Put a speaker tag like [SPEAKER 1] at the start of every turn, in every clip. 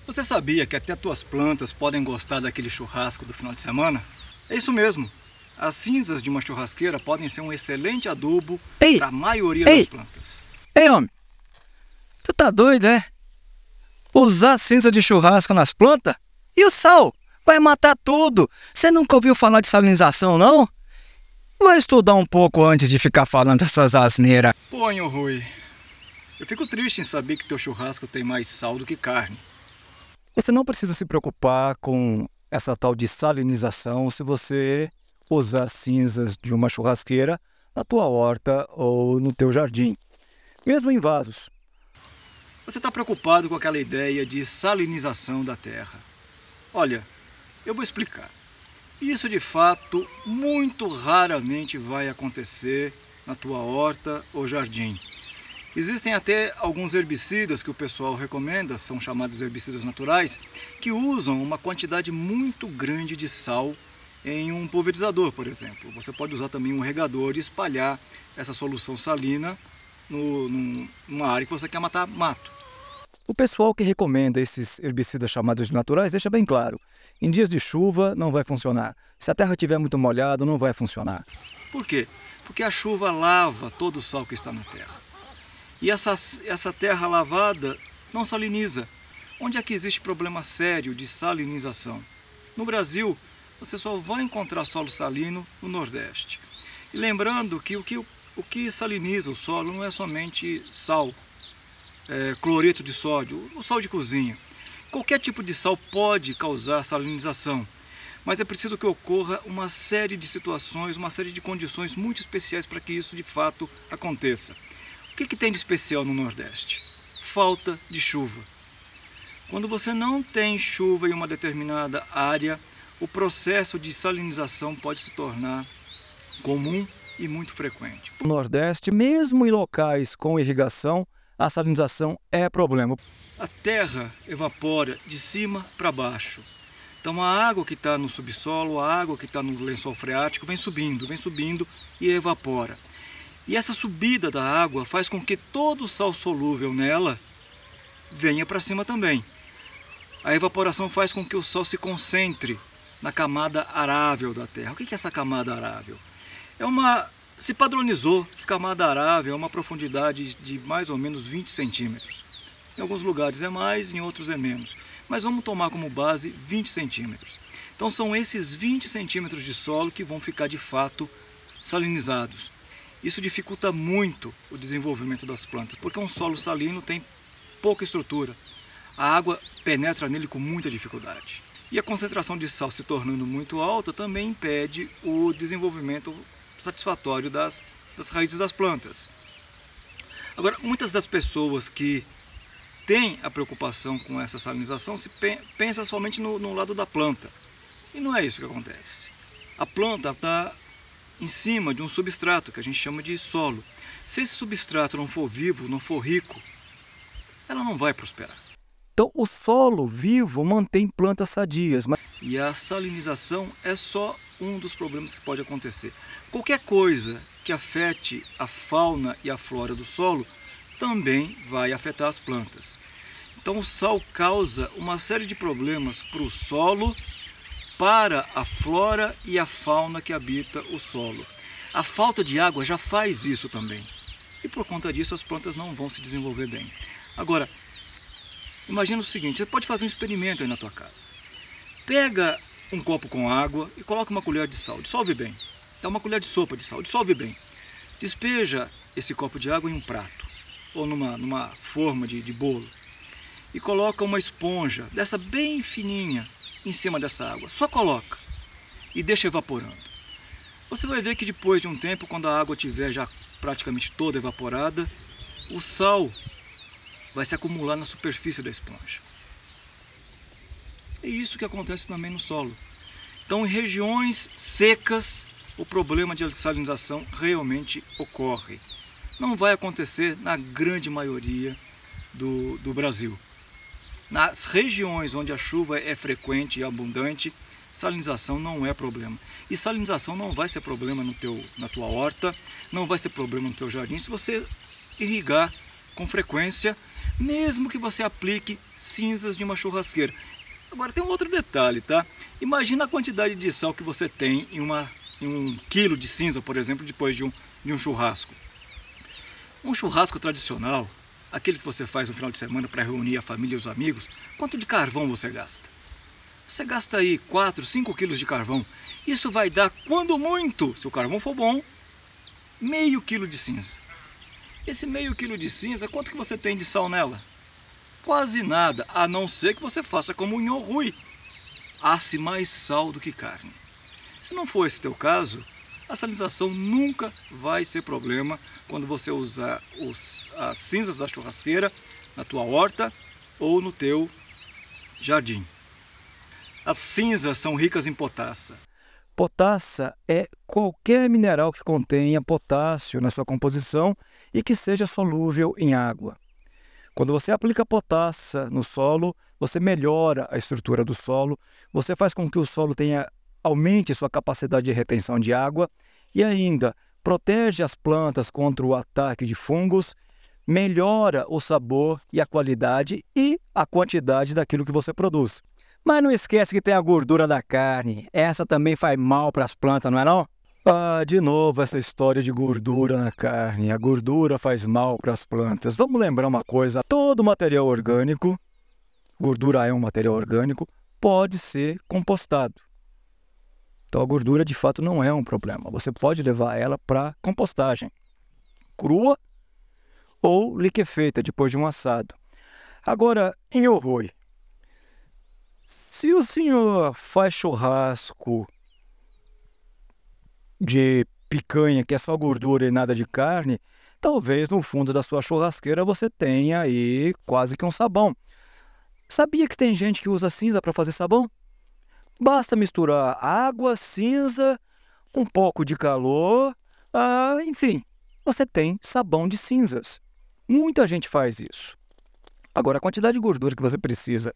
[SPEAKER 1] Você sabia que até tuas plantas podem gostar daquele churrasco do final de semana? É isso mesmo. As cinzas de uma churrasqueira podem ser um excelente adubo para a maioria das plantas.
[SPEAKER 2] Ei, homem, tu tá doido, é? Usar cinza de churrasco nas plantas? E o sal? Vai matar tudo. Você nunca ouviu falar de salinização, não? Vai estudar um pouco antes de ficar falando essas asneiras.
[SPEAKER 1] Ponho, Rui. Eu fico triste em saber que teu churrasco tem mais sal do que carne.
[SPEAKER 2] Você não precisa se preocupar com essa tal de salinização se você usar cinzas de uma churrasqueira na tua horta ou no teu jardim, mesmo em vasos.
[SPEAKER 1] Você está preocupado com aquela ideia de salinização da terra. Olha, eu vou explicar. Isso de fato muito raramente vai acontecer na tua horta ou jardim. Existem até alguns herbicidas que o pessoal recomenda, são chamados herbicidas naturais, que usam uma quantidade muito grande de sal em um pulverizador, por exemplo. Você pode usar também um regador e espalhar essa solução salina numa área que você quer matar mato.
[SPEAKER 2] O pessoal que recomenda esses herbicidas chamados de naturais deixa bem claro, em dias de chuva não vai funcionar. Se a terra estiver muito molhada, não vai funcionar.
[SPEAKER 1] Por quê? Porque a chuva lava todo o sal que está na terra. E essa terra lavada não saliniza. Onde é que existe problema sério de salinização? No Brasil, você só vai encontrar solo salino no Nordeste. E lembrando que o que saliniza o solo não é somente sal, cloreto de sódio, o sal de cozinha. Qualquer tipo de sal pode causar salinização, mas é preciso que ocorra uma série de situações, uma série de condições muito especiais para que isso de fato aconteça. O que tem de especial no Nordeste? Falta de chuva. Quando você não tem chuva em uma determinada área, o processo de salinização pode se tornar comum e muito frequente.
[SPEAKER 2] No Nordeste, mesmo em locais com irrigação, a salinização é problema.
[SPEAKER 1] A terra evapora de cima para baixo. Então a água que está no subsolo, a água que está no lençol freático vem subindo e evapora. E essa subida da água faz com que todo o sal solúvel nela venha para cima também. A evaporação faz com que o sal se concentre na camada arável da terra. O que é essa camada arável? Se padronizou que camada arável é uma profundidade de mais ou menos 20 centímetros. Em alguns lugares é mais, em outros é menos. Mas vamos tomar como base 20 centímetros. Então são esses 20 centímetros de solo que vão ficar de fato salinizados. Isso dificulta muito o desenvolvimento das plantas, porque um solo salino tem pouca estrutura. A água penetra nele com muita dificuldade. E a concentração de sal se tornando muito alta também impede o desenvolvimento satisfatório das raízes das plantas. Agora, muitas das pessoas que têm a preocupação com essa salinização pensa somente no lado da planta. E não é isso que acontece. A planta está em cima de um substrato que a gente chama de solo. Se esse substrato não for vivo, não for rico, ela não vai prosperar.
[SPEAKER 2] Então o solo vivo mantém plantas sadias.
[SPEAKER 1] E a salinização é só um dos problemas que pode acontecer. Qualquer coisa que afete a fauna e a flora do solo também vai afetar as plantas. Então o sal causa uma série de problemas para o solo, para a flora e a fauna que habita o solo. A falta de água já faz isso também. E por conta disso as plantas não vão se desenvolver bem. Agora, imagina o seguinte, você pode fazer um experimento aí na tua casa. Pega um copo com água e coloca uma colher de sal, dissolve bem. Dá uma colher de sopa de sal, dissolve bem. Despeja esse copo de água em um prato, ou numa forma de bolo. E coloca uma esponja, dessa bem fininha, em cima dessa água. Só coloca e deixa evaporando. Você vai ver que depois de um tempo, quando a água estiver já praticamente toda evaporada, o sal vai se acumular na superfície da esponja. É isso que acontece também no solo. Então, em regiões secas, o problema de salinização realmente ocorre. Não vai acontecer na grande maioria do Brasil. Nas regiões onde a chuva é frequente e abundante, salinização não é problema. E salinização não vai ser problema na tua horta, não vai ser problema no teu jardim se você irrigar com frequência, mesmo que você aplique cinzas de uma churrasqueira. Agora tem um outro detalhe, tá? Imagina a quantidade de sal que você tem em 1 quilo de cinza, por exemplo, depois de um churrasco. Um churrasco tradicional, aquele que você faz no final de semana para reunir a família e os amigos, quanto de carvão você gasta? Você gasta aí 4, 5 quilos de carvão. Isso vai dar, quando muito, se o carvão for bom, meio quilo de cinza. Esse meio quilo de cinza, quanto que você tem de sal nela? Quase nada, a não ser que você faça como o Nhorui. Asse mais sal do que carne. Se não for esse teu caso, a salinização nunca vai ser problema quando você usar as cinzas da churrasqueira na tua horta ou no teu jardim. As cinzas são ricas em potassa.
[SPEAKER 2] Potassa é qualquer mineral que contenha potássio na sua composição e que seja solúvel em água. Quando você aplica potassa no solo, você melhora a estrutura do solo, você faz com que o solo aumente sua capacidade de retenção de água e ainda protege as plantas contra o ataque de fungos, melhora o sabor e a qualidade e a quantidade daquilo que você produz. Mas não esquece que tem a gordura da carne. Essa também faz mal para as plantas, não é não? Ah, de novo essa história de gordura na carne. A gordura faz mal para as plantas. Vamos lembrar uma coisa. Todo material orgânico, gordura é um material orgânico, pode ser compostado. Então a gordura de fato não é um problema. Você pode levar ela para compostagem. Crua ou liquefeita depois de um assado. Agora, em Nhorui. Se o senhor faz churrasco de picanha, que é só gordura e nada de carne, talvez no fundo da sua churrasqueira você tenha aí quase que um sabão. Sabia que tem gente que usa cinza para fazer sabão? Basta misturar água, cinza, um pouco de calor, enfim, você tem sabão de cinzas. Muita gente faz isso. Agora, a quantidade de gordura que você precisa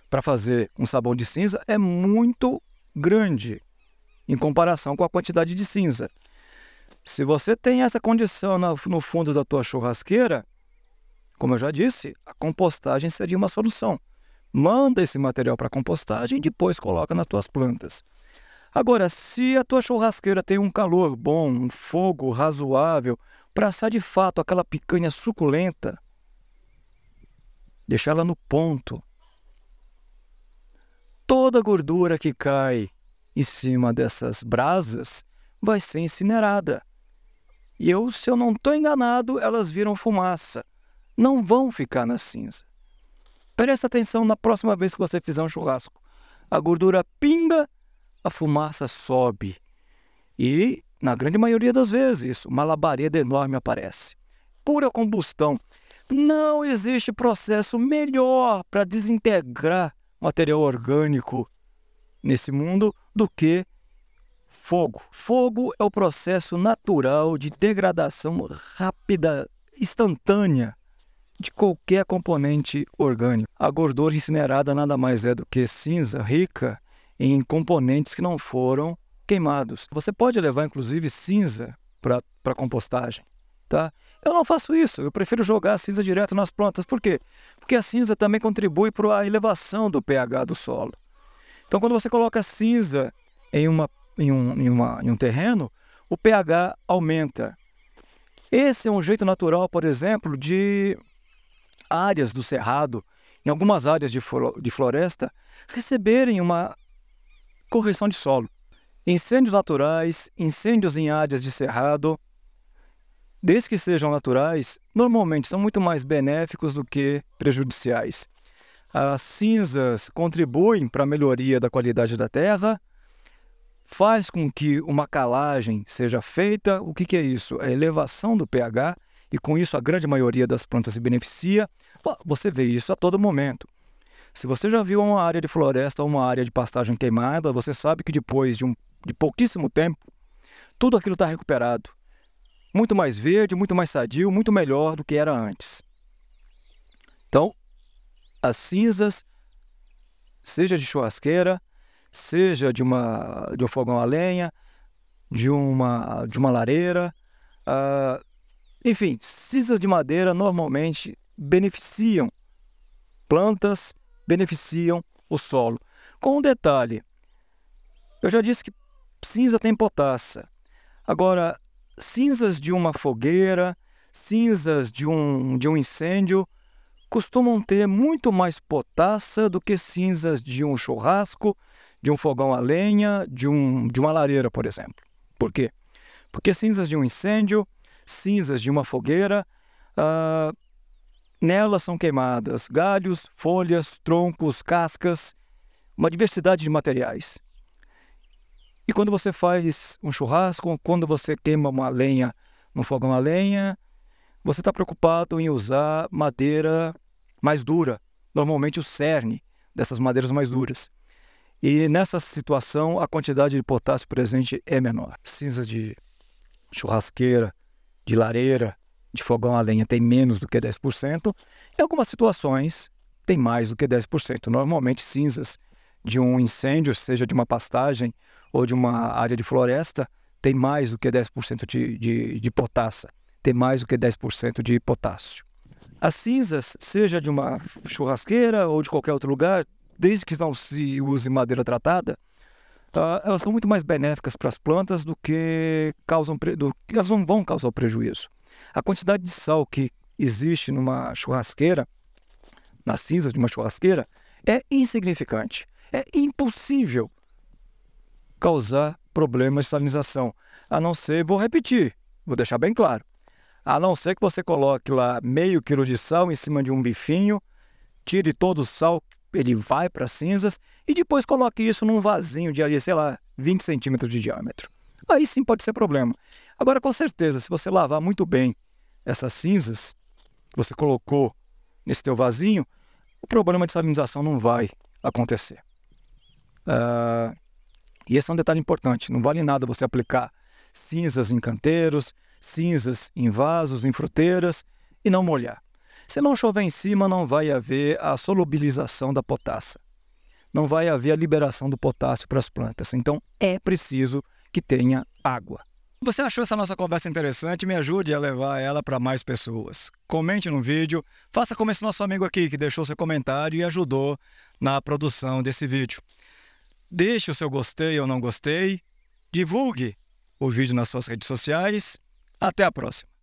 [SPEAKER 2] para fazer um sabão de cinza é muito grande em comparação com a quantidade de cinza. Se você tem essa condição no fundo da tua churrasqueira, como eu já disse, a compostagem seria uma solução. Manda esse material para compostagem e depois coloca nas tuas plantas. Agora, se a tua churrasqueira tem um calor bom, um fogo razoável, para assar de fato aquela picanha suculenta, deixar ela no ponto. Toda a gordura que cai em cima dessas brasas vai ser incinerada. E se eu não estou enganado, elas viram fumaça. Não vão ficar na cinza. Presta atenção na próxima vez que você fizer um churrasco. A gordura pinga, a fumaça sobe. E, na grande maioria das vezes, uma labareda enorme aparece. Pura combustão. Não existe processo melhor para desintegrar material orgânico nesse mundo do que fogo. Fogo é o processo natural de degradação rápida, instantânea de qualquer componente orgânico. A gordura incinerada nada mais é do que cinza rica em componentes que não foram queimados. Você pode levar inclusive cinza para compostagem. Tá? Eu não faço isso, eu prefiro jogar a cinza direto nas plantas. Por quê? Porque a cinza também contribui para a elevação do pH do solo. Então, quando você coloca cinza em um terreno, o pH aumenta. Esse é um jeito natural, por exemplo, de áreas do cerrado, em algumas áreas de floresta, receberem uma correção de solo. Incêndios naturais, incêndios em áreas de cerrado, desde que sejam naturais, normalmente são muito mais benéficos do que prejudiciais. As cinzas contribuem para a melhoria da qualidade da terra, faz com que uma calagem seja feita. O que é isso? É a elevação do pH, e com isso a grande maioria das plantas se beneficia. Você vê isso a todo momento. Se você já viu uma área de floresta ou uma área de pastagem queimada, você sabe que depois de pouquíssimo tempo, tudo aquilo está recuperado. Muito mais verde, muito mais sadio, muito melhor do que era antes. Então, as cinzas, seja de churrasqueira, seja de um fogão a lenha, de uma lareira, enfim, cinzas de madeira normalmente beneficiam plantas beneficiam o solo. Com um detalhe, eu já disse que cinza tem potassa. Agora, cinzas de uma fogueira, cinzas de um incêndio, costumam ter muito mais potassa do que cinzas de um churrasco, de um fogão a lenha, de uma lareira, por exemplo. Por quê? Porque cinzas de um incêndio, cinzas de uma fogueira, nelas são queimadas galhos, folhas, troncos, cascas, uma diversidade de materiais. E quando você faz um churrasco, quando você queima uma lenha no fogão a lenha, você está preocupado em usar madeira mais dura, normalmente o cerne dessas madeiras mais duras. E nessa situação, a quantidade de potássio presente é menor. Cinza de churrasqueira, de lareira, de fogão a lenha tem menos do que 10%. Em algumas situações, tem mais do que 10%. Normalmente, cinzas de um incêndio, seja de uma pastagem ou de uma área de floresta, tem mais do que 10% de potassa, tem mais do que 10% de potássio. As cinzas, seja de uma churrasqueira ou de qualquer outro lugar, desde que não se use madeira tratada, elas são muito mais benéficas para as plantas do que elas não vão causar prejuízo. A quantidade de sal que existe numa churrasqueira, nas cinzas de uma churrasqueira, é insignificante. É impossível causar problemas de salinização, a não ser, vou repetir, vou deixar bem claro, a não ser que você coloque lá meio quilo de sal em cima de um bifinho, tire todo o sal, ele vai para as cinzas e depois coloque isso num vasinho de ali, sei lá, 20 centímetros de diâmetro. Aí sim pode ser problema. Agora, com certeza, se você lavar muito bem essas cinzas que você colocou nesse teu vasinho, o problema de salinização não vai acontecer. E esse é um detalhe importante. Não vale nada você aplicar cinzas em canteiros, cinzas em vasos, em fruteiras e não molhar. Se não chover em cima, não vai haver a solubilização da potassa. Não vai haver a liberação do potássio para as plantas. Então, é preciso que tenha água. Se você achou essa nossa conversa interessante, me ajude a levar ela para mais pessoas. Comente no vídeo, faça como esse nosso amigo aqui, que deixou seu comentário e ajudou na produção desse vídeo. Deixe o seu gostei ou não gostei, divulgue o vídeo nas suas redes sociais. Até a próxima!